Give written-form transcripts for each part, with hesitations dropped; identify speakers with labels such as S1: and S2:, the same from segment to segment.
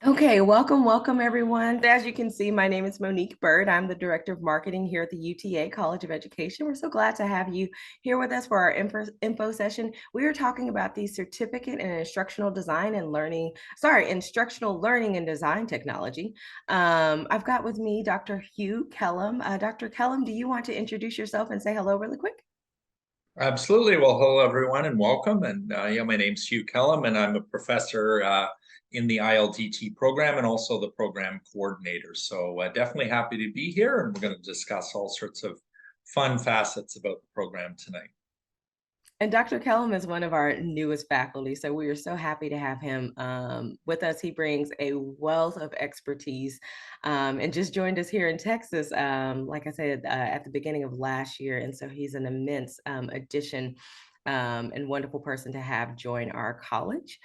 S1: Okay, welcome everyone. As you can see, my name is Monique Bird. I'm the Director of Marketing here at the UTA College of Education. We're so glad to have you here with us for our info session. We are talking about the certificate in instructional design and learning, instructional learning and design technology. I've got with me Dr. Hugh Kellum. Dr. Kellum, do you want to introduce yourself and say hello really quick?
S2: Absolutely. Well, hello everyone and welcome. And yeah, my name's Hugh Kellum, and I'm a professor in the ILDT program and also the program coordinator. So definitely happy to be here, and we're going to discuss all sorts of fun facets about the program tonight.
S1: And Dr. Kellum is one of our newest faculty, so we are so happy to have him with us. He brings a wealth of expertise and just joined us here in Texas, like I said, at the beginning of last year. And so he's an immense addition and wonderful person to have join our college.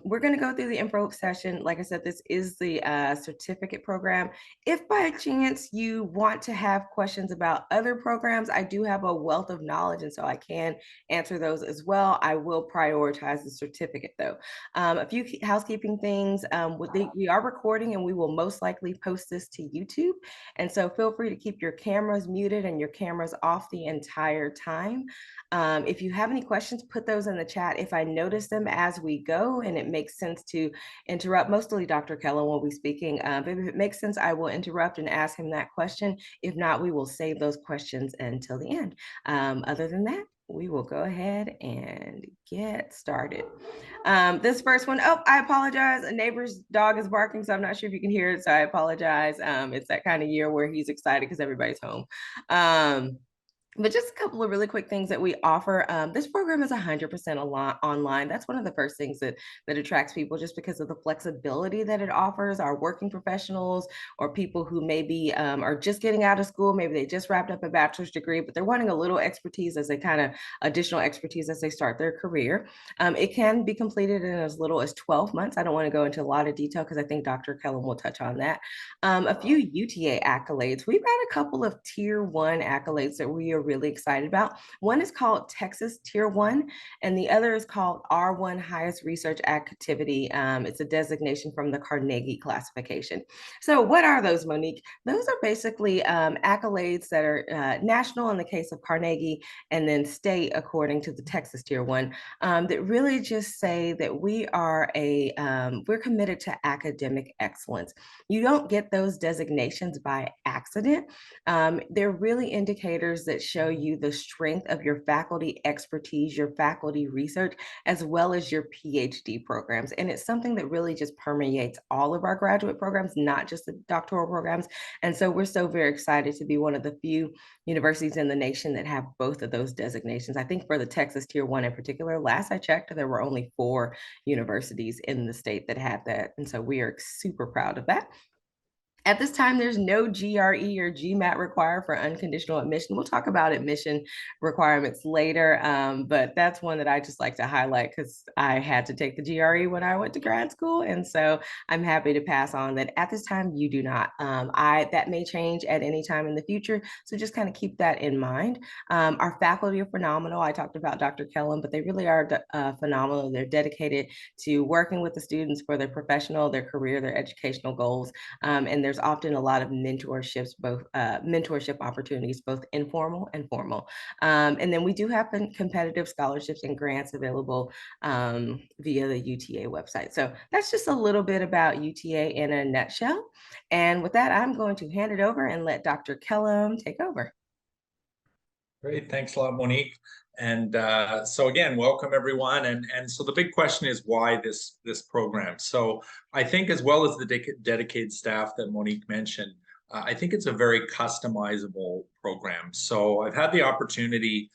S1: We're going to go through the info session. Like I said, this is the certificate program. If by chance you want to have questions about other programs, I do have a wealth of knowledge, and so I can answer those as well. I will prioritize the certificate though. A few housekeeping things. We are recording and we will most likely post this to YouTube. And so feel free to keep your cameras muted and your cameras off the entire time. If you have any questions, put those in the chat. If I notice them as we go and it makes sense to interrupt, mostly Dr. Keller will be speaking, but if it makes sense, I will interrupt and ask him that question. If not, we will save those questions until the end. Other than that, we will go ahead and get started. This first one, oh, I apologize. A neighbor's dog is barking, so I'm not sure if you can hear it, so I apologize. It's that kind of year where he's excited because everybody's home. But just a couple of really quick things that we offer. This program is 100% online. That's one of the first things that attracts people, just because of the flexibility that it offers our working professionals or people who maybe are just getting out of school. Maybe they just wrapped up a bachelor's degree, but they're wanting a little expertise as they kind of additional expertise as they start their career. It can be completed in as little as 12 months. I don't want to go into a lot of detail because I think Dr. Kellum will touch on that. A few UTA accolades. We've got a couple of tier one accolades that we are really excited about. One is called Texas Tier 1, and the other is called R1 Highest Research Activity. It's a designation from the Carnegie classification. So what are those, Monique? Those are basically accolades that are national in the case of Carnegie, and then state according to the Texas Tier 1, that really just say that we're committed to academic excellence. You don't get those designations by accident. They're really indicators that show you the strength of your faculty expertise, your faculty research, as well as your PhD programs. And it's something that really just permeates all of our graduate programs, not just the doctoral programs. And so we're so very excited to be one of the few universities in the nation that have both of those designations. I think for the Texas Tier 1 in particular, last I checked, there were only 4 universities in the state that had that. And so we are super proud of that. At this time, there's no GRE or GMAT required for unconditional admission. We'll talk about admission requirements later, but that's one that I just like to highlight because I had to take the GRE when I went to grad school, and so I'm happy to pass on that at this time you do not. That may change at any time in the future, so just kind of keep that in mind. Our faculty are phenomenal. I talked about Dr. Kellum, but they really are phenomenal. They're dedicated to working with the students for their professional, their career, their educational goals, and there's often a lot of mentorships, both mentorship opportunities, both informal and formal. And then we do have competitive scholarships and grants available via the UTA website. So that's just a little bit about UTA in a nutshell. And with that, I'm going to hand it over and let Dr. Kellum take over.
S2: Great, thanks a lot, Monique. And so again, welcome everyone. And so the big question is why this program? So I think, as well as the dedicated staff that Monique mentioned, I think it's a very customizable program. So I've had the opportunity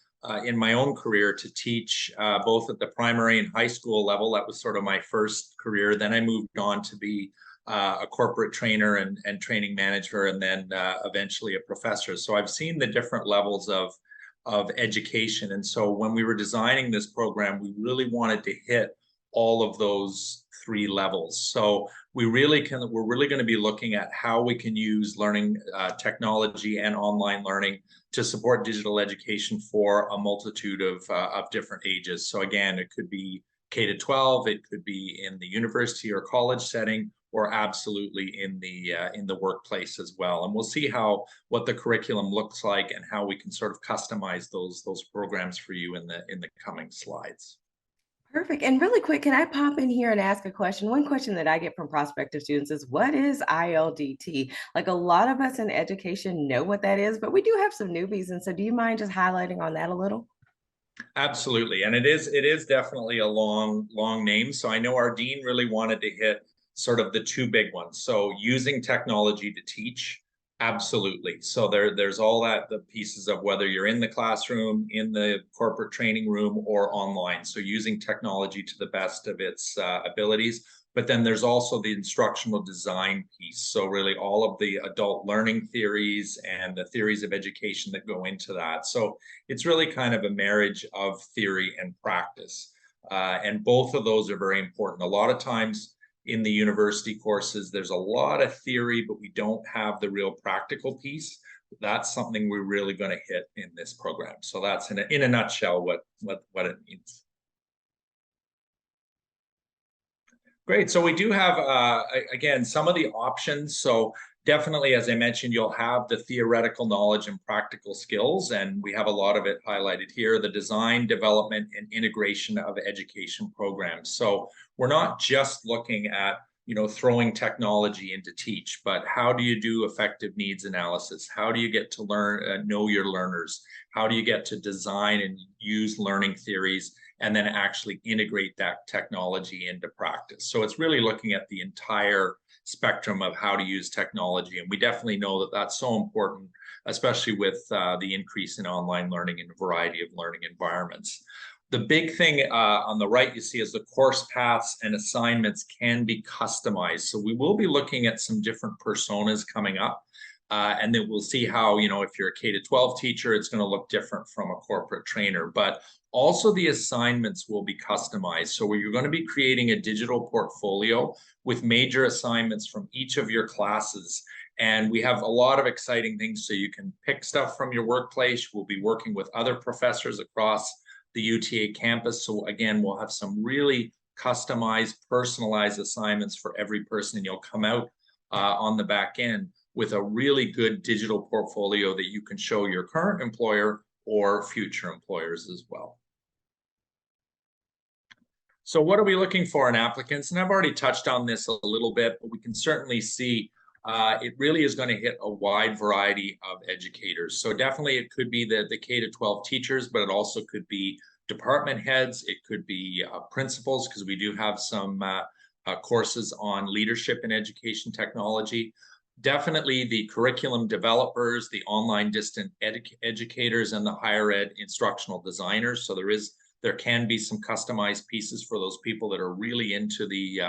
S2: in my own career to teach both at the primary and high school level. That was sort of my first career. Then I moved on to be a corporate trainer and training manager, and then eventually a professor. So I've seen the different levels of education. And so when we were designing this program, we really wanted to hit all of those 3 levels. So we're really going to be looking at how we can use learning technology and online learning to support digital education for a multitude of different ages. So again, it could be K to 12, it could be in the university or college setting, or absolutely in the workplace as well. And we'll see how what the curriculum looks like and how we can sort of customize those programs for you in the coming slides.
S1: Perfect. And really quick, can I pop in here and ask a question? One question that I get from prospective students is, what is ILDT? Like, a lot of us in education know what that is, but we do have some newbies. And so do you mind just highlighting on that a little?
S2: Absolutely. And it is definitely a long name. So I know our dean really wanted to hit sort of the two big ones. So using technology to teach, absolutely. So there's all that the pieces of whether you're in the classroom, in the corporate training room, or online. So using technology to the best of its abilities. But then there's also the instructional design piece. So really all of the adult learning theories and the theories of education that go into that. So it's really kind of a marriage of theory and practice. And both of those are very important. A lot of times in the university courses, there's a lot of theory, but we don't have the real practical piece. That's something we're really going to hit in this program. So that's in a nutshell what it means. Great. So we do have, again, some of the options. So definitely, as I mentioned, you'll have the theoretical knowledge and practical skills, and we have a lot of it highlighted here, the design, development, and integration of education programs. So we're not just looking at, throwing technology into teach, but how do you do effective needs analysis? How do you get to learn, know your learners? How do you get to design and use learning theories and then actually integrate that technology into practice? So it's really looking at the entire spectrum of how to use technology. And we definitely know that that's so important, especially with the increase in online learning and a variety of learning environments. The big thing on the right you see is the course paths and assignments can be customized. So we will be looking at some different personas coming up. And then we'll see how, if you're a K-12 teacher, it's going to look different from a corporate trainer. But also the assignments will be customized. So you're going to be creating a digital portfolio with major assignments from each of your classes. And we have a lot of exciting things. So you can pick stuff from your workplace. We'll be working with other professors across the UTA campus. So again, we'll have some really customized, personalized assignments for every person. And you'll come out on the back end with a really good digital portfolio that you can show your current employer or future employers as well. So what are we looking for in applicants? And I've already touched on this a little bit, but we can certainly see it really is going to hit a wide variety of educators. So definitely it could be the K-12 teachers, but it also could be department heads. It could be principals, because we do have some courses on leadership in education technology. Definitely the curriculum developers, the online distant educators, and the higher ed instructional designers. So there can be some customized pieces for those people that are really into the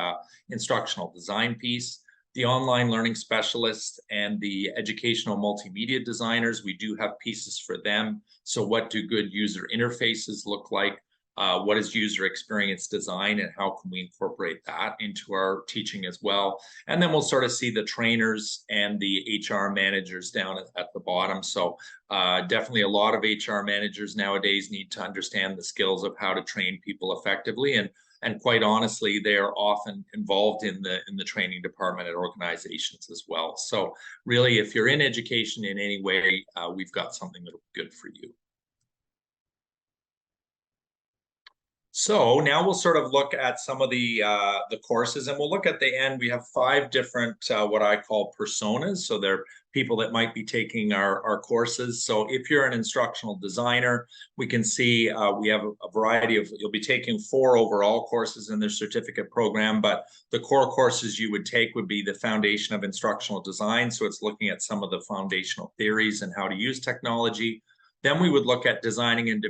S2: instructional design piece. The online learning specialists and the educational multimedia designers, we do have pieces for them. So what do good user interfaces look like? What is user experience design, and how can we incorporate that into our teaching as well? And then we'll sort of see the trainers and the HR managers down at the bottom. So definitely a lot of HR managers nowadays need to understand the skills of how to train people effectively. And quite honestly, they are often involved in the training department at organizations as well. So really, if you're in education in any way, we've got something that'll be good for you. So now we'll sort of look at some of the courses, and we'll look at the end. We have 5 different what I call personas. So they're people that might be taking our courses. So if you're an instructional designer, we can see we have a variety of, you'll be taking 4 overall courses in their certificate program, but the core courses you would take would be the foundation of instructional design. So it's looking at some of the foundational theories and how to use technology. Then we would look at designing and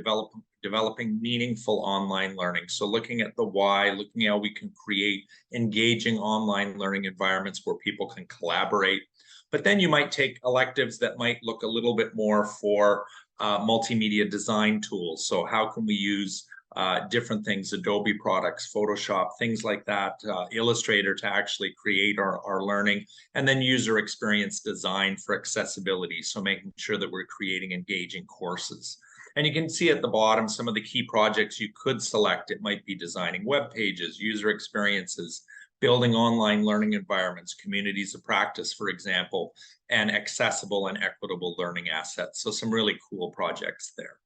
S2: developing meaningful online learning. So looking at the why, looking at how we can create engaging online learning environments where people can collaborate. But then you might take electives that might look a little bit more for multimedia design tools. So how can we use different things, Adobe products, Photoshop, things like that, Illustrator to actually create our learning, and then user experience design for accessibility. So making sure that we're creating engaging courses. And you can see at the bottom some of the key projects you could select. It might be designing web pages, user experiences, building online learning environments, communities of practice, for example, and accessible and equitable learning assets. So some really cool projects there.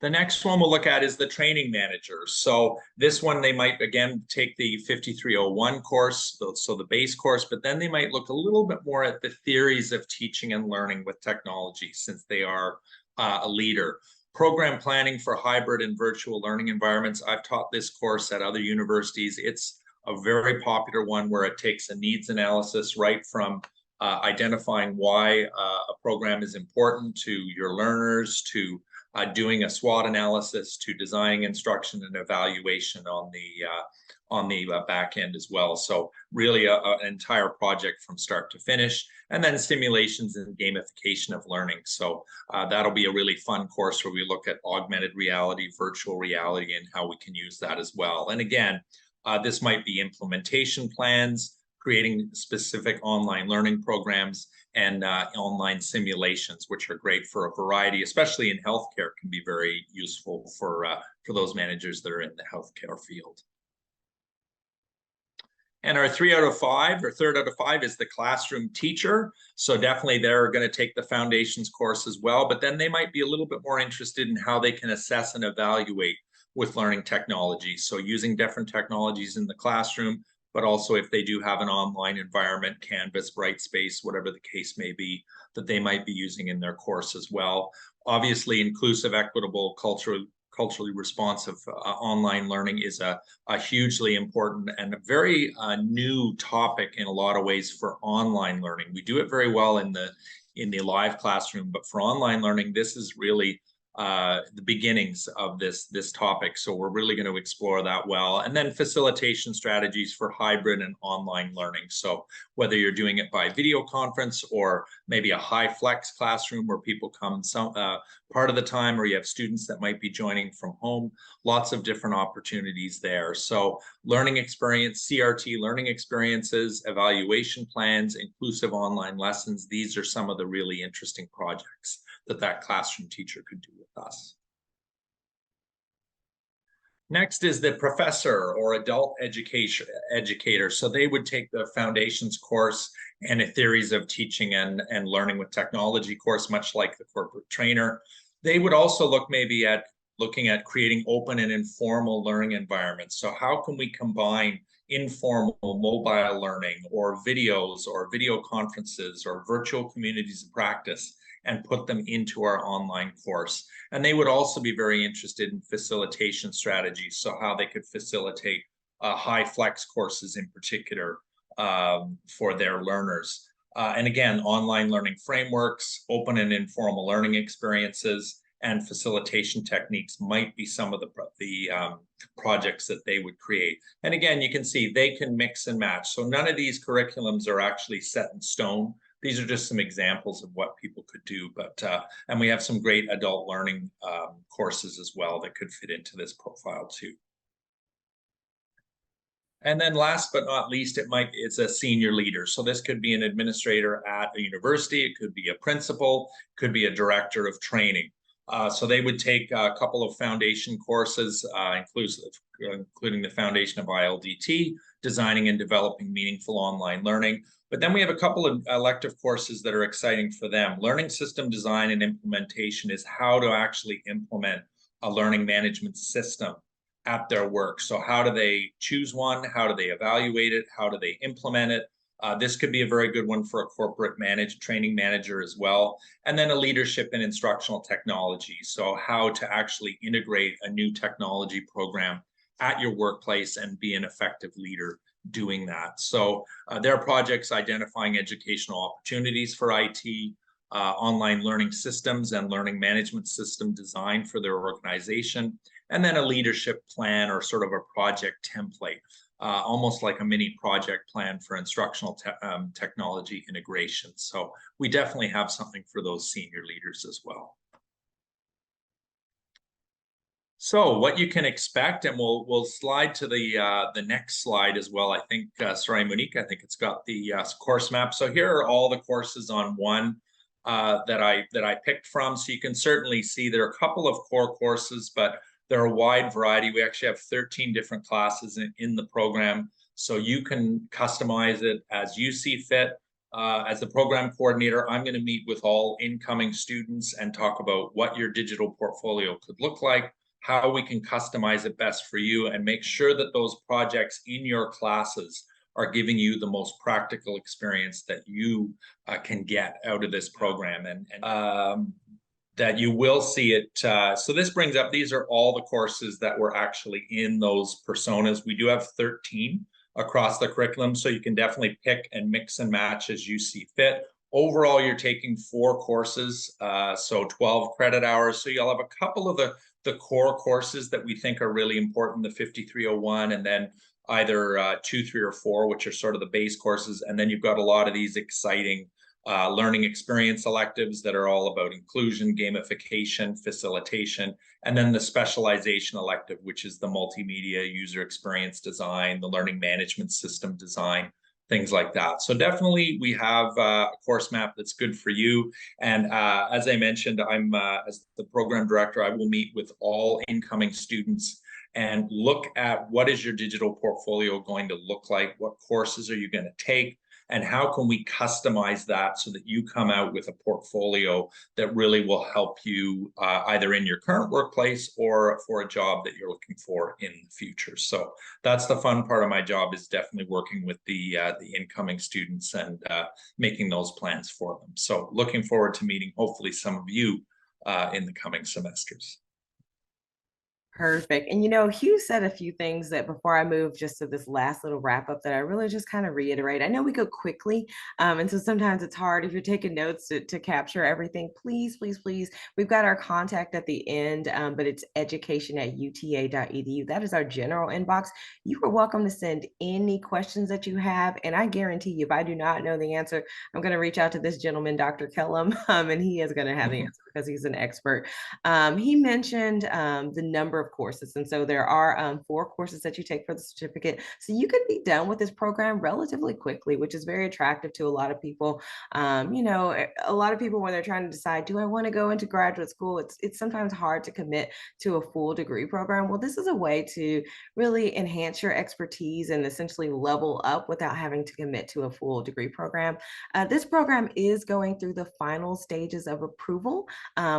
S2: The next one we'll look at is the training manager. So this one, they might, again, take the 5301 course, so the base course, but then they might look a little bit more at the theories of teaching and learning with technology, since they are a leader. Program planning for hybrid and virtual learning environments. I've taught this course at other universities. It's a very popular one where it takes a needs analysis right from identifying why a program is important to your learners, to doing a SWOT analysis, to designing instruction and evaluation on the back end as well. So really an entire project from start to finish, and then simulations and gamification of learning. So that'll be a really fun course where we look at augmented reality, virtual reality, and how we can use that as well. And again, this might be implementation plans, creating specific online learning programs, and online simulations, which are great for a variety, especially in healthcare, can be very useful for those managers that are in the healthcare field. And our 3 out of 5 or third out of 5 is the classroom teacher. So definitely they're going to take the foundations course as well, but then they might be a little bit more interested in how they can assess and evaluate with learning technology. So using different technologies in the classroom, but also if they do have an online environment, Canvas, Brightspace, whatever the case may be, that they might be using in their course as well. Obviously, inclusive, equitable, culturally responsive online learning is a hugely important and a very new topic in a lot of ways for online learning. We do it very well in the live classroom, but for online learning, this is really the beginnings of this topic. So we're really going to explore that well. And then facilitation strategies for hybrid and online learning. So whether you're doing it by video conference or maybe a high flex classroom where people come some part of the time, or you have students that might be joining from home, lots of different opportunities there. So learning experience, CRT learning experiences, evaluation plans, inclusive online lessons. These are some of the really interesting projects that classroom teacher could do with us. Next is the professor or adult educator. So they would take the foundations course and a theories of teaching and learning with technology course, much like the corporate trainer. They would also look maybe at looking at creating open and informal learning environments. So how can we combine informal mobile learning or videos or video conferences or virtual communities of practice and put them into our online course? And they would also be very interested in facilitation strategies, so how they could facilitate high flex courses in particular for their learners. And again, online learning frameworks, open and informal learning experiences, and facilitation techniques might be some of the projects that they would create. And again, you can see they can mix and match. So none of these curriculums are actually set in stone. These are just some examples of what people could do, but and we have some great adult learning courses as well that could fit into this profile too. And then last but not least, it's a senior leader. So this could be an administrator at a university, it could be a principal, could be a director of training. So they would take a couple of foundation courses, including the foundation of ILDT, designing and developing meaningful online learning. But then we have a couple of elective courses that are exciting for them. Learning system design and implementation is how to actually implement a learning management system at their work. So how do they choose one? How do they evaluate it? How do they implement it? This could be a very good one for a corporate training manager as well. And then a leadership in instructional technology. So how to actually integrate a new technology program at your workplace and be an effective leader doing that. So there are projects identifying educational opportunities for IT, online learning systems and learning management system design for their organization, and then a leadership plan or sort of a project template, almost like a mini project plan for instructional technology integration. So we definitely have something for those senior leaders as well. So what you can expect, and we'll slide to the next slide as well. I think, sorry, Monique, I think it's got the course map. So here are all the courses on one that I picked from. So you can certainly see there are a couple of core courses, but They're a wide variety. We actually have 13 different classes in the program, so you can customize it as you see fit. As the program coordinator, I'm going to meet with all incoming students and talk about what your digital portfolio could look like, how we can customize it best for you, and make sure that those projects in your classes are giving you the most practical experience that you can get out of this program, and that you will see it. So this brings up, these are all the courses that were actually in those personas. We do have 13 across the curriculum, so you can definitely pick and mix and match as you see fit. Overall, you're taking 4 courses, so 12 credit hours. So you'll have a couple of the core courses that we think are really important, the 5301, and then either 2, 3, or 4, which are sort of the base courses. And then you've got a lot of these exciting learning experience electives that are all about inclusion, gamification, facilitation, and then the specialization elective, which is the multimedia user experience design, the learning management system design, things like that. So definitely we have a course map that's good for you. And as I mentioned, I'm as the program director, I will meet with all incoming students and look at what is your digital portfolio going to look like, what courses are you going to take, and how can we customize that so that you come out with a portfolio that really will help you either in your current workplace or for a job that you're looking for in the future. So that's the fun part of my job, is definitely working with the incoming students and making those plans for them. So looking forward to meeting hopefully some of you in the coming semesters.
S1: Perfect. And Hugh said a few things that before I move just to this last little wrap up that I really just kind of reiterate. I know we go quickly, and so sometimes it's hard if you're taking notes to capture everything. Please, please, please. We've got our contact at the end, but it's education@uta.edu. That is our general inbox. You are welcome to send any questions that you have, and I guarantee you, if I do not know the answer, I'm going to reach out to this gentleman, Dr. Kellum, and he is going to have the answer because he's an expert. He mentioned the number of courses. And so there are 4 courses that you take for the certificate. So you could be done with this program relatively quickly, which is very attractive to a lot of people. A lot of people, when they're trying to decide, do I want to go into graduate school? It's sometimes hard to commit to a full degree program. Well, this is a way to really enhance your expertise and essentially level up without having to commit to a full degree program. This program is going through the final stages of approval.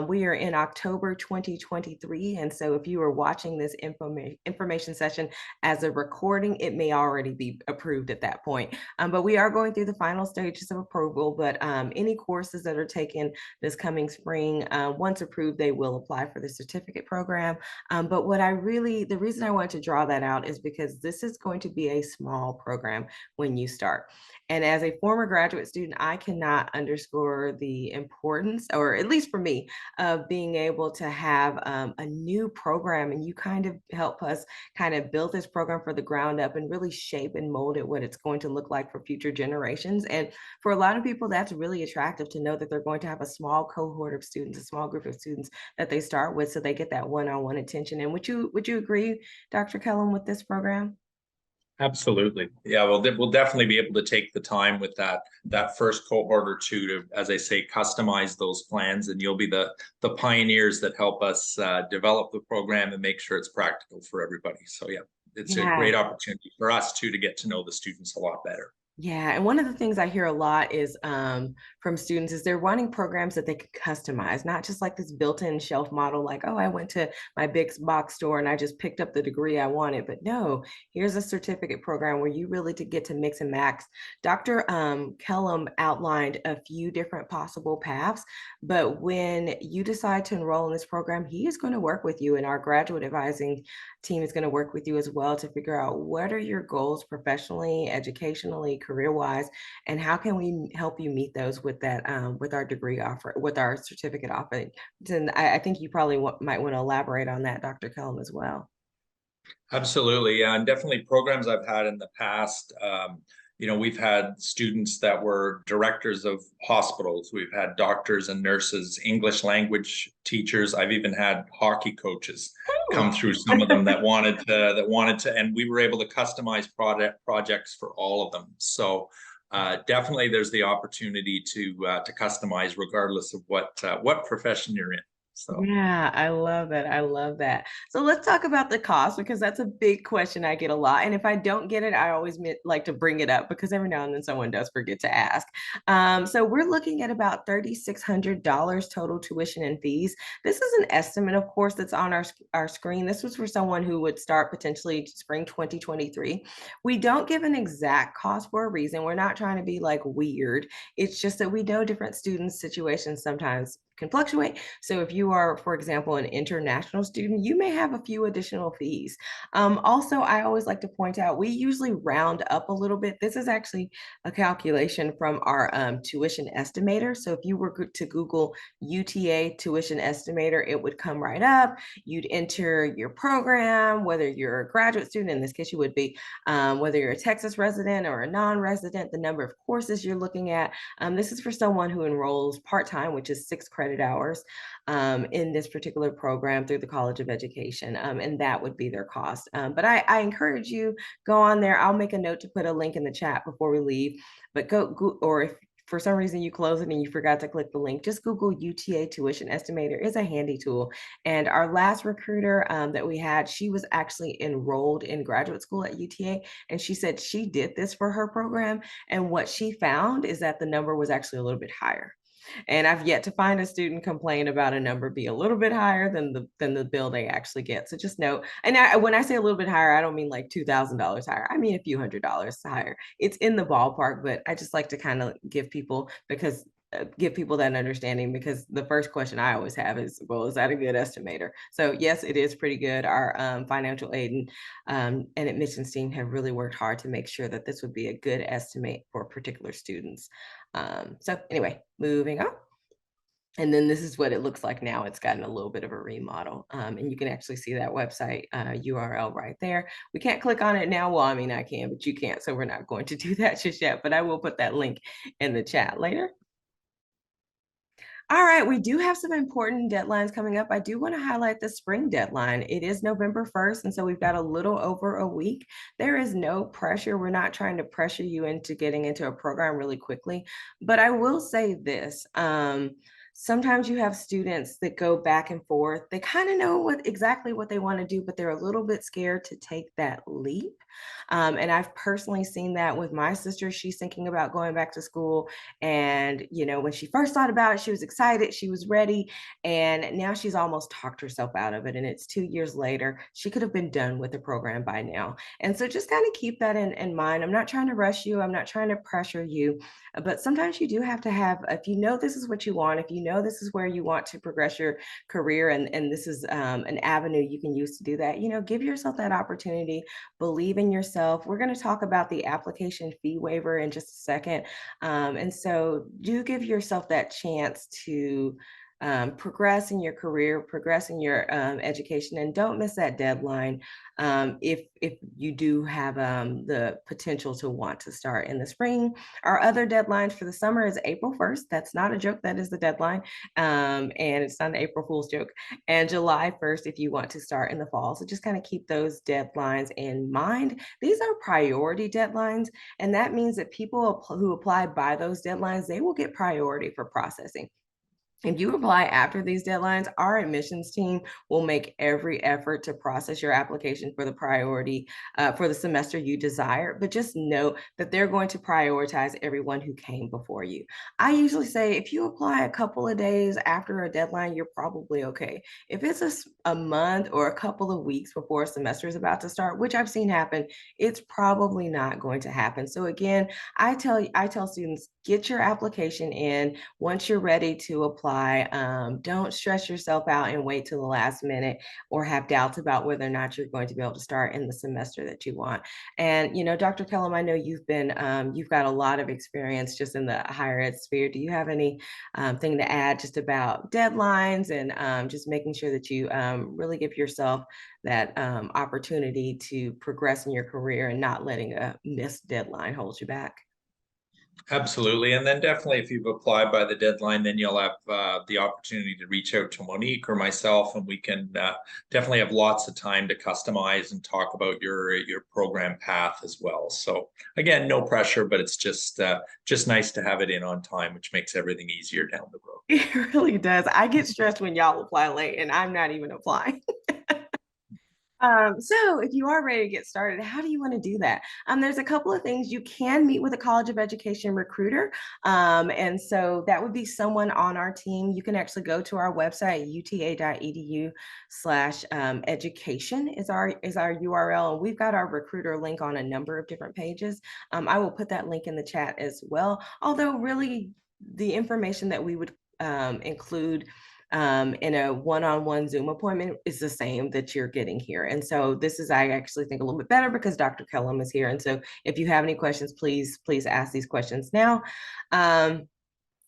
S1: We are in October 2023. And so if you are watching this information session as a recording, it may already be approved at that point. But we are going through the final stages of approval. But any courses that are taken this coming spring, once approved, they will apply for the certificate program. But the reason I wanted to draw that out is because this is going to be a small program when you start. And as a former graduate student, I cannot underscore the importance, or at least for me, of being able to have a new program, and you kind of help us kind of build this program for the ground up and really shape and mold it what it's going to look like for future generations. And for a lot of people, that's really attractive to know that they're going to have a small cohort of students, a small group of students that they start with, so they get that one-on-one attention. And would you agree, Dr. Kellum, with this program?
S2: Absolutely. Yeah, well, we'll definitely be able to take the time with that first cohort or two to, as I say, customize those plans, and you'll be the pioneers that help us develop the program and make sure it's practical for everybody. So yeah, it's a
S1: Yeah.
S2: great opportunity for us too to get to know the students a lot better.
S1: Yeah, and one of the things I hear a lot is from students is they're wanting programs that they can customize, not just like this built-in shelf model, like, oh, I went to my big box store and I just picked up the degree I wanted. But no, here's a certificate program where you really to get to mix and max. Dr. Kellum outlined a few different possible paths, but when you decide to enroll in this program, he is going to work with you, and our graduate advising team is going to work with you as well to figure out what are your goals professionally, educationally, career-wise, and how can we help you meet those with that with our degree offer, with our certificate offering. And I think you probably might want to elaborate on that, Dr. Kellum, as well.
S2: Absolutely, yeah, and definitely programs I've had in the past. We've had students that were directors of hospitals. We've had doctors and nurses, English language teachers. I've even had hockey coaches come through. Some of them that wanted to, and we were able to customize projects for all of them. So definitely, there's the opportunity to customize regardless of what profession you're in. So.
S1: Yeah, I love that. I love that. So let's talk about the cost because that's a big question I get a lot. And if I don't get it, I always like to bring it up because every now and then someone does forget to ask. So we're looking at about $3,600 total tuition and fees. This is an estimate, of course, that's on our screen. This was for someone who would start potentially spring 2023. We don't give an exact cost for a reason. We're not trying to be like weird. It's just that we know different students' situations sometimes can fluctuate. So if you are, for example, an international student, you may have a few additional fees. Also, I always like to point out, we usually round up a little bit. This is actually a calculation from our tuition estimator. So if you were to Google UTA tuition estimator, it would come right up. You'd enter your program, whether you're a graduate student, in this case you would be, whether you're a Texas resident or a non-resident, the number of courses you're looking at. This is for someone who enrolls part-time, which is 6 credit hours in this particular program through the College of Education, and that would be their cost. But I encourage you, go on there. I'll make a note to put a link in the chat before we leave, but go, or if for some reason you close it and you forgot to click the link, just Google UTA tuition estimator. It's a handy tool. And our last recruiter that we had, she was actually enrolled in graduate school at UTA, and she said she did this for her program. And what she found is that the number was actually a little bit higher. And I've yet to find a student complain about a number be a little bit higher than the bill they actually get. So just know, and when I say a little bit higher, I don't mean like $2,000 higher. I mean a few $100s higher. It's in the ballpark, but I just like to kind of give people that understanding, because the first question I always have is, well, is that a good estimator? So yes, it is pretty good. Our financial aid and admissions team have really worked hard to make sure that this would be a good estimate for particular students. So anyway, moving on. And then this is what it looks like now. It's gotten a little bit of a remodel. And you can actually see that website URL right there. We can't click on it now. Well, I mean, I can, but you can't. So we're not going to do that just yet, but I will put that link in the chat later. All right, we do have some important deadlines coming up. I do want to highlight the spring deadline. It is November 1st, and so we've got a little over a week. There is no pressure. We're not trying to pressure you into getting into a program really quickly, but I will say this. Sometimes you have students that go back and forth. They kind of know exactly what they want to do, but they're a little bit scared to take that leap. And I've personally seen that with my sister. She's thinking about going back to school, and, when she first thought about it, she was excited, she was ready. And now she's almost talked herself out of it. And it's 2 years later. She could have been done with the program by now. And so just kind of keep that in mind. I'm not trying to rush you, I'm not trying to pressure you. But sometimes you do have to have, if you know this is what you want, if you know this is where you want to progress your career, and this is an avenue you can use to do that, give yourself that opportunity, believe in yourself. We're going to talk about the application fee waiver in just a second. And so do give yourself that chance to progress in your career, progress in your education, and don't miss that deadline if you do have the potential to want to start in the spring. Our other deadlines for the summer is April 1st. That's not a joke. That is the deadline. And it's not an April Fool's joke. And July 1st if you want to start in the fall. So just kind of keep those deadlines in mind. These are priority deadlines, and that means that people who apply by those deadlines, they will get priority for processing. If you apply after these deadlines, our admissions team will make every effort to process your application for the priority for the semester you desire. But just know that they're going to prioritize everyone who came before you. I usually say if you apply a couple of days after a deadline, you're probably okay. If it's a month or a couple of weeks before a semester is about to start, which I've seen happen, it's probably not going to happen. So again, I tell students, get your application in once you're ready to apply. Don't stress yourself out and wait till the last minute or have doubts about whether or not you're going to be able to start in the semester that you want. And Dr. Kellum, I know you've got a lot of experience just in the higher ed sphere. Do you have any thing to add just about deadlines and just making sure that you really give yourself that opportunity to progress in your career and not letting a missed deadline hold you back?
S2: Absolutely. And then definitely if you've applied by the deadline, then you'll have the opportunity to reach out to Monique or myself, and we can definitely have lots of time to customize and talk about your program path as well. So again, no pressure, but it's just nice to have it in on time, which makes everything easier down the road.
S1: It really does. I get stressed when y'all apply late and I'm not even applying. So if you are ready to get started, how do you want to do that? There's a couple of things. You can meet with a College of Education recruiter. And so that would be someone on our team. You can actually go to our website, uta.edu/education is our URL. And we've got our recruiter link on a number of different pages. I will put that link in the chat as well. Although really the information that we would include in a one-on-one Zoom appointment is the same that you're getting here. And so this is, I actually think, a little bit better because Dr. Kellum is here. And so if you have any questions, please ask these questions now.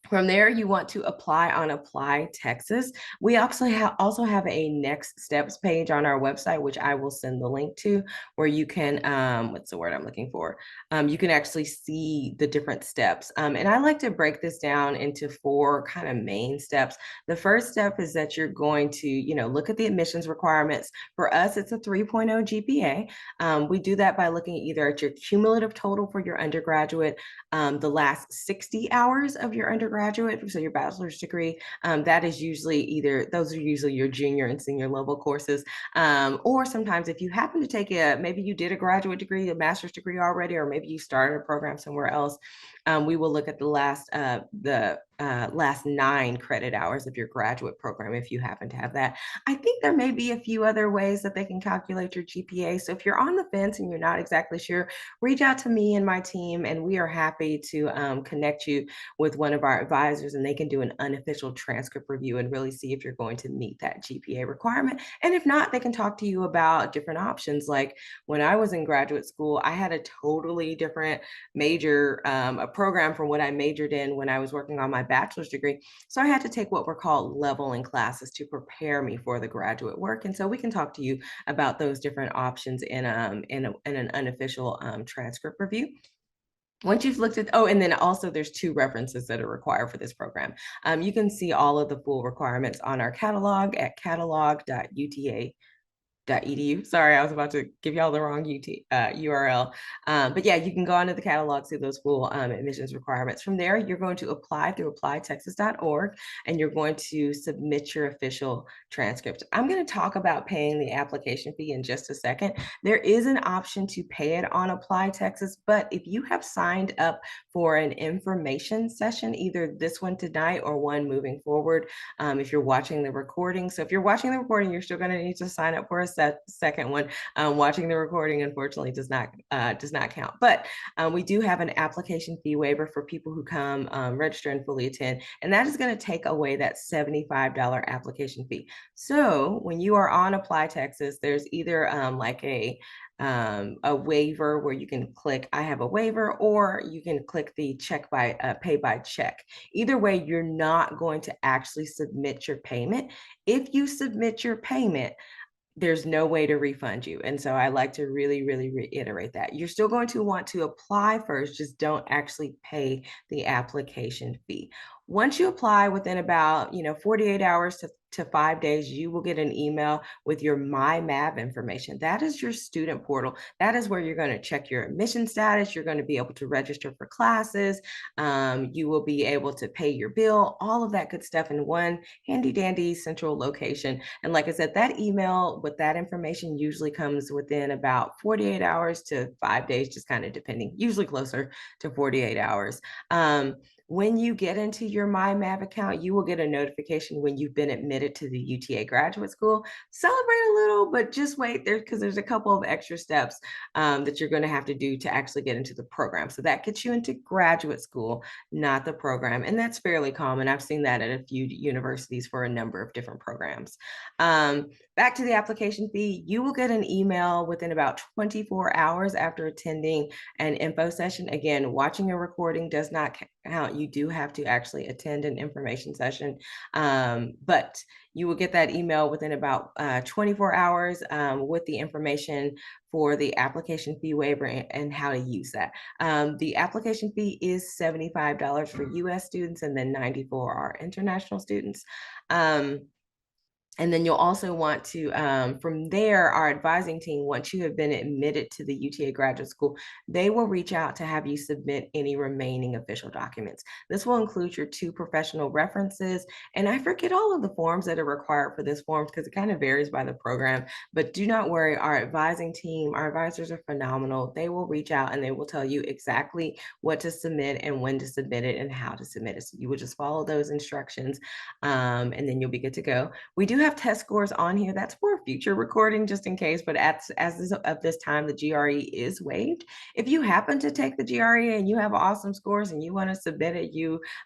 S1: From there, you want to apply on Apply Texas. We also have a next steps page on our website, which I will send the link to, where you can, what's the word I'm looking for? You can actually see the different steps. And I like to break this down into 4 kind of main steps. The first step is that you're going to, look at the admissions requirements. For us, it's a 3.0 GPA. We do that by looking either at your cumulative total for your undergraduate, the last 60 hours of your undergraduate, so your bachelor's degree. That is usually those are usually your junior and senior level courses. Or sometimes if you happen to take maybe you did a graduate degree, a master's degree already, or maybe you started a program somewhere else, we will look at the last 9 credit hours of your graduate program if you happen to have that. I think there may be a few other ways that they can calculate your GPA. So if you're on the fence and you're not exactly sure, reach out to me and my team, and we are happy to connect you with one of our advisors, and they can do an unofficial transcript review and really see if you're going to meet that GPA requirement. And if not, they can talk to you about different options. Like when I was in graduate school, I had a totally different major, a program from what I majored in when I was working on my bachelor's degree. So I had to take what were called leveling classes to prepare me for the graduate work. And so we can talk to you about those different options in an unofficial transcript review. Once you've looked at, oh, and then also there's 2 references that are required for this program. You can see all of the full requirements on our catalog at catalog.uta edu. Sorry, I was about to give y'all the wrong URL. But yeah, you can go onto the catalog, see those full admissions requirements. From there, you're going to apply through applytexas.org, and you're going to submit your official transcript. I'm going to talk about paying the application fee in just a second. There is an option to pay it on Apply Texas, but if you have signed up for an information session, either this one tonight or one moving forward, if you're watching the recording. So if you're watching the recording, you're still going to need to sign up for a second one. Watching the recording, unfortunately, does not count. But we do have an application fee waiver for people who come register and fully attend, and that is going to take away that $75 application fee. So when you are on Apply Texas, there's either like a waiver where you can click I have a waiver, or you can click the pay by check. Either way, you're not going to actually submit your payment. If you submit your payment, there's no way to refund you. And so I like to really, really reiterate that. You're still going to want to apply first, just don't actually pay the application fee. Once you apply, within about 48 hours to 5 days, you will get an email with your MyMav information. That is your student portal. That is where you're going to check your admission status. You're going to be able to register for classes. You will be able to pay your bill, all of that good stuff in one handy dandy central location. And like I said, that email with that information usually comes within about 48 hours to 5 days, just kind of depending, usually closer to 48 hours. When you get into your MyMav account, you will get a notification when you've been admitted to the UTA graduate school. Celebrate a little, but just wait there, because there's a couple of extra steps that you're going to have to do to actually get into the program. So that gets you into graduate school, not the program. And that's fairly common. I've seen that at a few universities for a number of different programs. Back to the application fee, you will get an email within about 24 hours after attending an info session. Again, watching a recording does not count. you do have to actually attend an information session, but you will get that email within about 24 hours with the information for the application fee waiver and how to use that. The application fee is $75 for US students and then 90 for our international students. And then you'll also want to, from there, our advising team, once you have been admitted to the UTA graduate school, they will reach out to have you submit any remaining official documents. This will include your 2 professional references. And I forget all of the forms that are required for this forms because it kind of varies by the program. But do not worry, our advising team, our advisors are phenomenal. They will reach out and they will tell you exactly what to submit and when to submit it and how to submit it. So you will just follow those instructions and then you'll be good to go. We do have test scores on here. That's for a future recording, just in case. But of this time, the GRE is waived. If you happen to take the GRE and you have awesome scores and you want to submit it,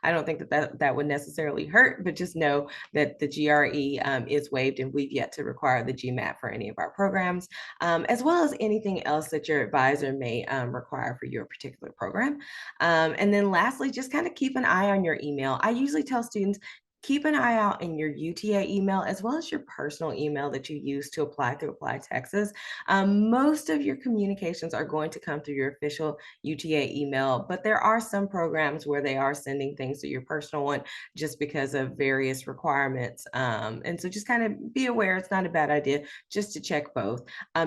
S1: I don't think that would necessarily hurt. But just know that the GRE is waived, and we've yet to require the GMAT for any of our programs, as well as anything else that your advisor may require for your particular program. And then lastly, just kind of keep an eye on your email. I usually tell students, keep an eye out in your UTA email as well as your personal email that you use to apply through Apply Texas. Most of your communications are going to come through your official UTA email, but there are some programs where they are sending things to your personal one just because of various requirements. And so just kind of be aware, it's not a bad idea just to check both.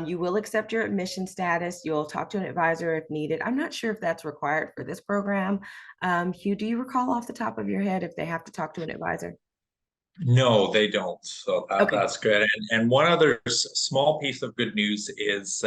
S1: You will accept your admission status. You'll talk to an advisor if needed. I'm not sure if that's required for this program. Hugh, do you recall off the top of your head if they have to talk to an advisor?
S2: No, they don't. So
S1: Okay.
S2: that's good. And one other small piece of good news is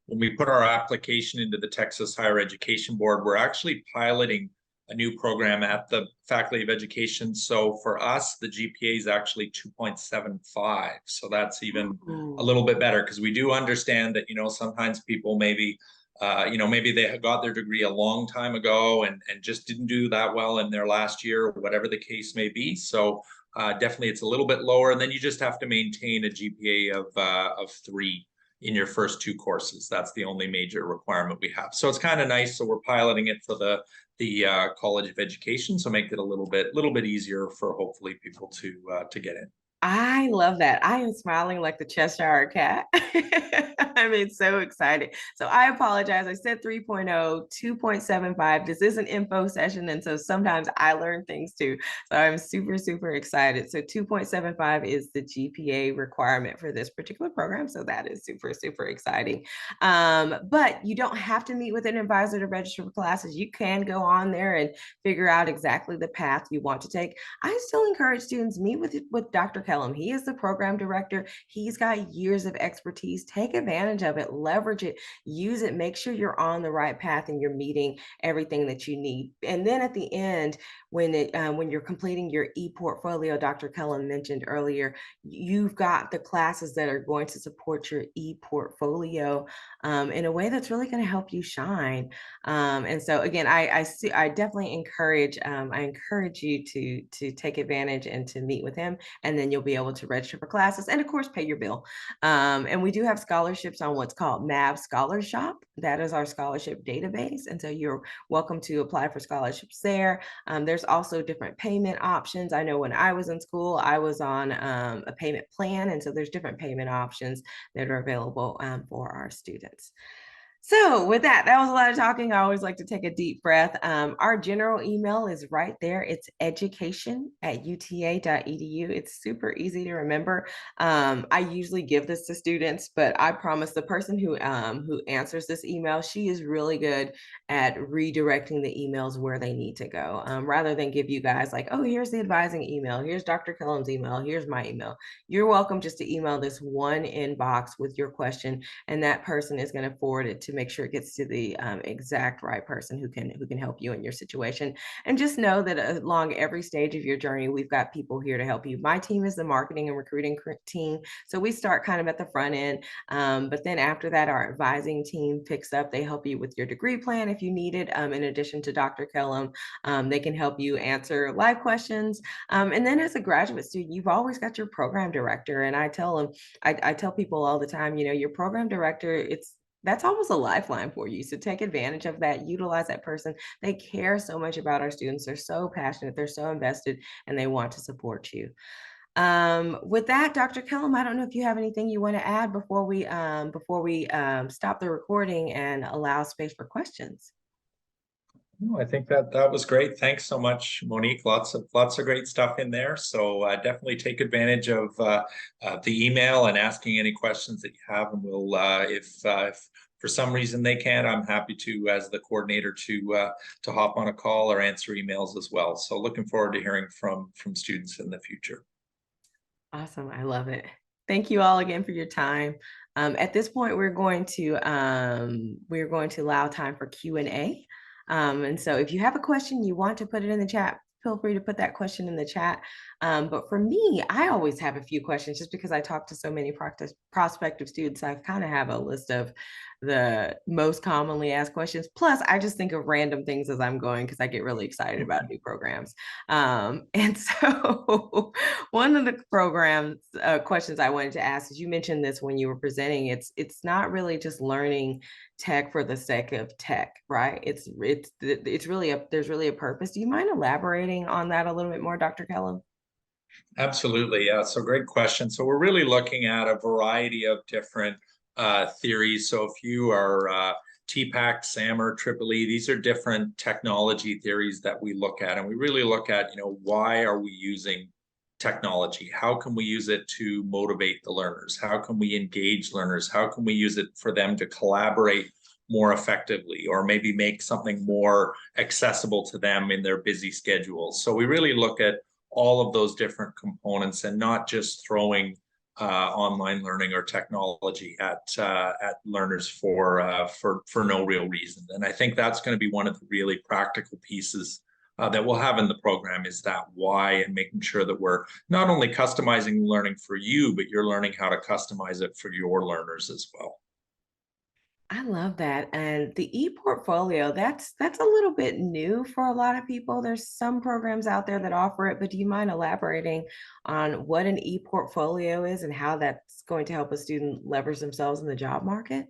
S2: when we put our application into the Texas Higher Education Board, we're actually piloting a new program at the Faculty of Education. So for us, the GPA is actually 2.75. So that's even a
S1: Ooh.
S2: little bit better because we do understand that, sometimes people maybe they had got their degree a long time ago and just didn't do that well in their last year, or whatever the case may be. So definitely it's a little bit lower. And then you just have to maintain a GPA of 3 in your first 2 courses. That's the only major requirement we have. So it's kind of nice. So we're piloting it for the College of Education. So make it a little bit easier for hopefully people to get in.
S1: I love that. I am smiling like the Cheshire cat. I mean, so excited. So I apologize. I said 3.0, 2.75. This is an info session. And so sometimes I learn things too. So I'm super, super excited. So 2.75 is the GPA requirement for this particular program. So that is super, super exciting. But you don't have to meet with an advisor to register for classes. You can go on there and figure out exactly the path you want to take. I still encourage students meet with Dr. Kellum. He is the program director. He's got years of expertise. Take advantage of it, leverage it, use it, make sure you're on the right path and you're meeting everything that you need. And then at the end, when you're completing your e-portfolio, Dr. Kellum mentioned earlier, you've got the classes that are going to support your e-portfolio in a way that's really going to help you shine. And so again, I definitely encourage you to take advantage and to meet with him, and then you'll be able to register for classes and of course pay your bill. And we do have scholarships on what's called MAV Scholar Shop. That is our scholarship database, and so you're welcome to apply for scholarships there. There's also different payment options. I know when I was in school, I was on a payment plan, and so there's different payment options that are available for our students. So with that was a lot of talking. I always like to take a deep breath. Our general email is right there. It's education@uta.edu. It's super easy to remember. I usually give this to students, but I promise the person who answers this email, she is really good at redirecting the emails where they need to go. Rather than give you guys like, oh, here's the advising email, here's Dr. Kellum's email, here's my email. You're welcome just to email this one inbox with your question, and that person is going to forward it to make sure it gets to the exact right person who can help you in your situation. And just know that along every stage of your journey, we've got people here to help you. My team is the marketing and recruiting team, so we start kind of at the front end, but then after that, our advising team picks up. They help you with your degree plan if you need it. In addition to Dr. Kellum, they can help you answer live questions. And then as a graduate student, you've always got your program director, and I tell them, I tell people all the time, your program director, that's almost a lifeline for you. So take advantage of that, utilize that person. They care so much about our students. They're so passionate, they're so invested, and they want to support you. With that, Dr. Kellum, I don't know if you have anything you want to add before we stop the recording and allow space for questions.
S2: No, I think that that was great. Thanks so much, Monique. Lots of great stuff in there. So definitely take advantage of the email and asking any questions that you have, and we'll if for some reason they can't, I'm happy to, as the coordinator, to hop on a call or answer emails as well. So looking forward to hearing from students in the future.
S1: Awesome. I love it. Thank you all again for your time. At this point, we're going to allow time for Q&A. And so if you have a question, you want to put it in the chat, feel free to put that question in the chat. But for me, I always have a few questions just because I talk to so many prospective students. I kind of have a list of the most commonly asked questions. Plus, I just think of random things as I'm going because I get really excited about new programs. And so one of the programs questions I wanted to ask is, you mentioned this when you were presenting, it's not really just learning tech for the sake of tech, right? It's really there's really a purpose. Do you mind elaborating on that a little bit more, Dr. Kellum?
S2: Absolutely. Yeah. So great question. So we're really looking at a variety of different theories. So if you are TPAC, SAMR, Triple E, these are different technology theories that we look at. And we really look at, why are we using technology? How can we use it to motivate the learners? How can we engage learners? How can we use it for them to collaborate more effectively, or maybe make something more accessible to them in their busy schedules? So we really look at all of those different components and not just throwing online learning or technology at learners for no real reason. And I think that's going to be one of the really practical pieces that we'll have in the program, is that why, and making sure that we're not only customizing learning for you, but you're learning how to customize it for your learners as well.
S1: I love that. And the e-portfolio, that's a little bit new for a lot of people. There's some programs out there that offer it, but do you mind elaborating on what an e-portfolio is and how that's going to help a student leverage themselves in the job market?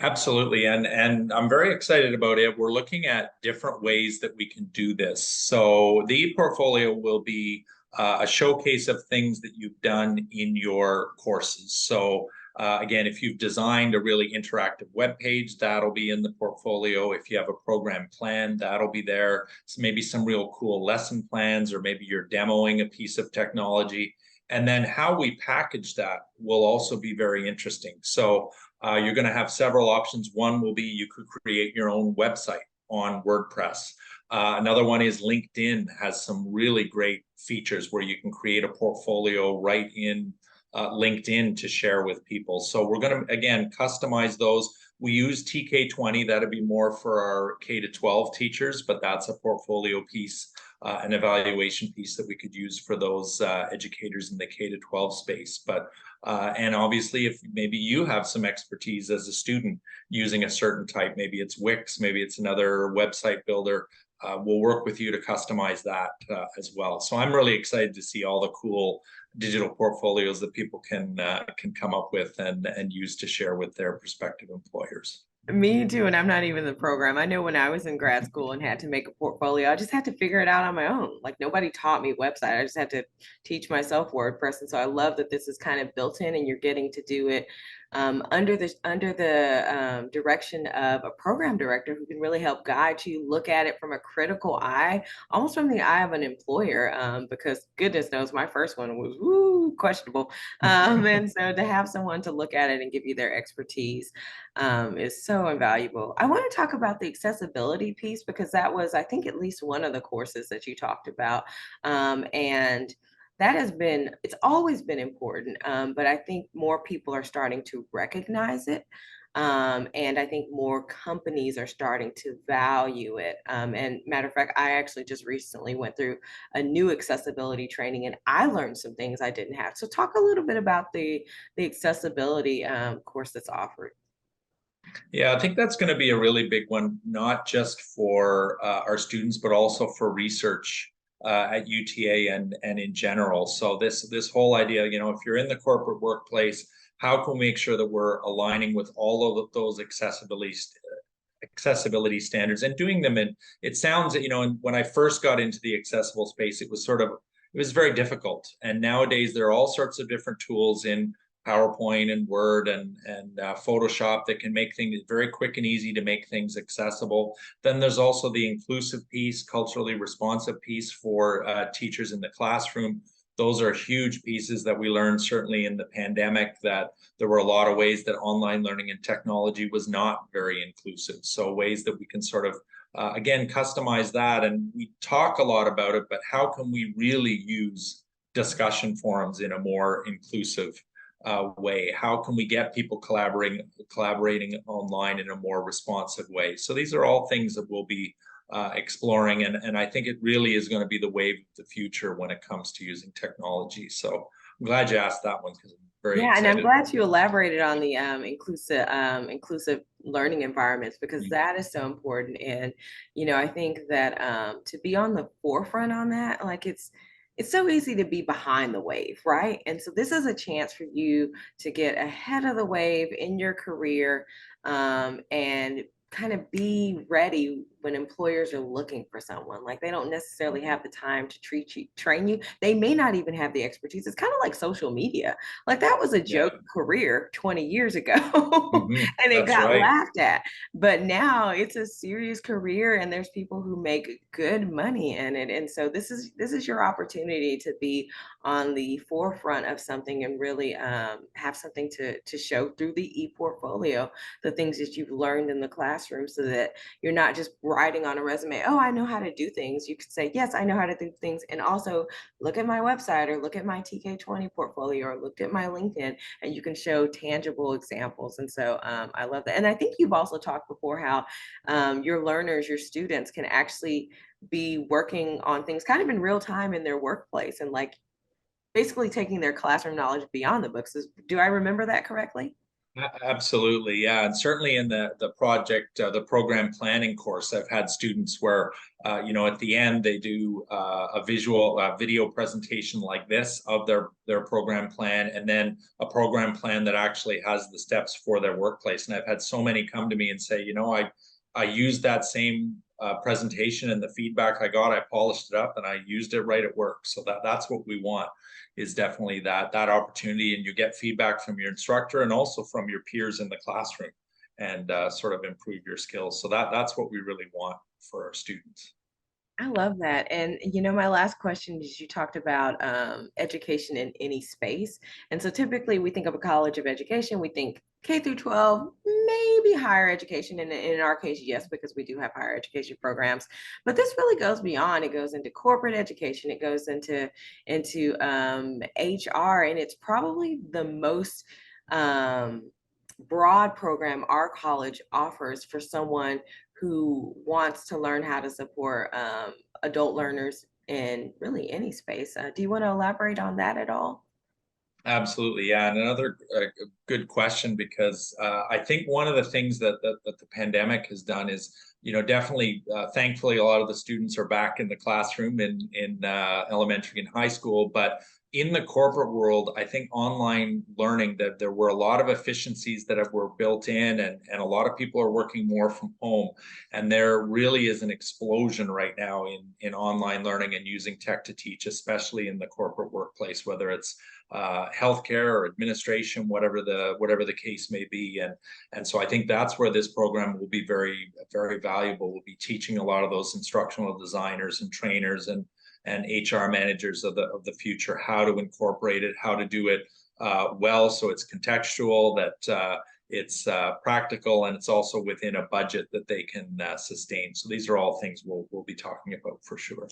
S2: Absolutely. And I'm very excited about it. We're looking at different ways that we can do this. So the portfolio will be a showcase of things that you've done in your courses. So again, if you've designed a really interactive web page, that'll be in the portfolio. If you have a program plan, that'll be there. So maybe some real cool lesson plans, or maybe you're demoing a piece of technology. And then how we package that will also be very interesting. So you're going to have several options. One will be you could create your own website on WordPress. Another one is LinkedIn has some really great features where you can create a portfolio right in LinkedIn to share with people. So we're going to, again, customize those. We use TK20. That'd be more for our K to 12 teachers, but that's a portfolio piece, an evaluation piece that we could use for those educators in the K to 12 space. But and obviously, if maybe you have some expertise as a student using a certain type, maybe it's Wix, maybe it's another website builder, we'll work with you to customize that as well. So I'm really excited to see all the cool digital portfolios that people can come up with and use to share with their prospective employers.
S1: Me too, and I'm not even in the program. I know when I was in grad school and had to make a portfolio, I just had to figure it out on my own. Like nobody taught me website. I just had to teach myself WordPress. And so I love that this is kind of built in and you're getting to do it under the direction of a program director who can really help guide you, look at it from a critical eye, almost from the eye of an employer, because goodness knows my first one was questionable. And so to have someone to look at it and give you their expertise is so invaluable. I want to talk about the accessibility piece because that was, I think, at least one of the courses that you talked about. And that has been, it's always been important, but I think more people are starting to recognize it. And I think more companies are starting to value it. And matter of fact, I actually just recently went through a new accessibility training and I learned some things I didn't have. So talk a little bit about the accessibility course that's offered.
S2: Yeah, I think that's going to be a really big one, not just for our students, but also for research at UTA and in general. So this whole idea, if you're in the corporate workplace, how can we make sure that we're aligning with all of those accessibility standards and doing them in, it sounds, when I first got into the accessible space, it was very difficult. And nowadays there are all sorts of different tools in PowerPoint and Word and Photoshop that can make things very quick and easy to make things accessible. Then there's also the inclusive piece, culturally responsive piece for teachers in the classroom. Those are huge pieces that we learned certainly in the pandemic, that there were a lot of ways that online learning and technology was not very inclusive. So ways that we can sort of, again, customize that. And we talk a lot about it, but how can we really use discussion forums in a more inclusive way? How can we get people collaborating online in a more responsive way? So these are all things that we'll be exploring, and I think it really is going to be the wave of the future when it comes to using technology. So I'm glad you asked that one because I'm very
S1: Yeah, and I'm
S2: excited.
S1: glad you elaborated on the inclusive learning environments, because
S2: Mm.
S1: that is so important. And I think that to be on the forefront on that, like it's so easy to be behind the wave, right? And so this is a chance for you to get ahead of the wave in your career, and kind of be ready when employers are looking for someone. Like they don't necessarily have the time to train you. They may not even have the expertise. It's kind of like social media. Like that was a
S2: Yeah.
S1: joke career 20 years ago
S2: Hmm.
S1: and it
S2: That's
S1: got
S2: right.
S1: laughed at. But now it's a serious career and there's people who make good money in it. And so this is your opportunity to be on the forefront of something and really have something to show through the e-portfolio, the things that you've learned in the classroom, so that you're not just writing on a resume, oh, I know how to do things. You could say, yes, I know how to do things. And also look at my website, or look at my TK20 portfolio, or look at my LinkedIn, and you can show tangible examples. And so I love that. And I think you've also talked before how your learners, your students can actually be working on things kind of in real time in their workplace, and like basically taking their classroom knowledge beyond the books. Do I remember that correctly?
S2: Absolutely, yeah, and certainly in the project, the program planning course, I've had students where, at the end they do a video presentation like this of their program plan, and then a program plan that actually has the steps for their workplace. And I've had so many come to me and say, I used that same presentation, and the feedback I got, I polished it up and I used it right at work. So that's what we want, is definitely that opportunity, and you get feedback from your instructor and also from your peers in the classroom, and sort of improve your skills. So that's what we really want for our students.
S1: I love that. And my last question is, you talked about education in any space. And so typically we think of a college of education, we think K through 12, maybe higher education. And in our case, yes, because we do have higher education programs. But this really goes beyond. It goes into corporate education. It goes into HR, and it's probably the most broad program our college offers for someone who wants to learn how to support adult learners in really any space. Do you want to elaborate on that at all?
S2: Absolutely, yeah. And another good question, because I think one of the things that the pandemic has done is, definitely, thankfully, a lot of the students are back in the classroom in elementary and high school, but in the corporate world, I think online learning, that there were a lot of efficiencies that were built in, and a lot of people are working more from home, and there really is an explosion right now in online learning and using tech to teach, especially in the corporate workplace, whether it's healthcare or administration, whatever the case may be. And so I think that's where this program will be very, very valuable. We'll be teaching a lot of those instructional designers and trainers and HR managers of the future how to incorporate it, how to do it well, so it's contextual, that it's practical, and it's also within a budget that they can sustain. So these are all things we'll be talking about for sure.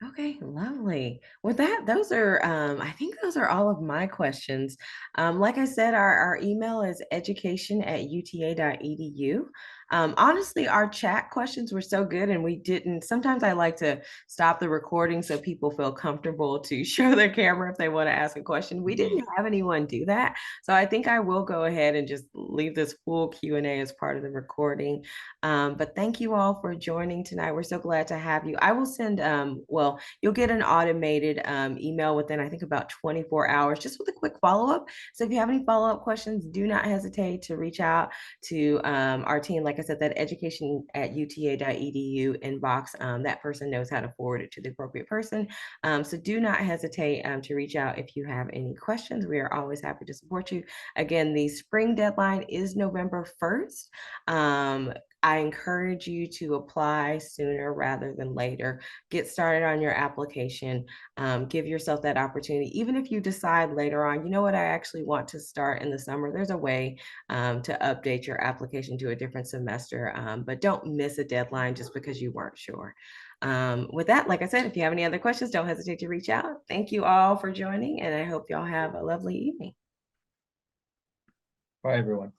S1: Okay, lovely. With that, those are, I think those are all of my questions. Like I said, our email is education@uta.edu. Honestly, our chat questions were so good, and we didn't. Sometimes I like to stop the recording so people feel comfortable to show their camera if they want to ask a question. We didn't have anyone do that, so I think I will go ahead and just leave this full Q&A as part of the recording. But thank you all for joining tonight. We're so glad to have you. I will send, well, you'll get an automated email within, I think, about 24 hours, just with a quick follow-up. So if you have any follow-up questions, do not hesitate to reach out to our team. Like I said, that education@uta.edu inbox, that person knows how to forward it to the appropriate person. So do not hesitate to reach out if you have any questions. We are always happy to support you. Again, the spring deadline is November 1st. I encourage you to apply sooner rather than later. Get started on your application. Give yourself that opportunity. Even if you decide later on, you know what, I actually want to start in the summer, there's a way to update your application to a different semester. But don't miss a deadline just because you weren't sure. With that, like I said, if you have any other questions, don't hesitate to reach out. Thank you all for joining, and I hope y'all have a lovely evening.
S2: Bye, everyone.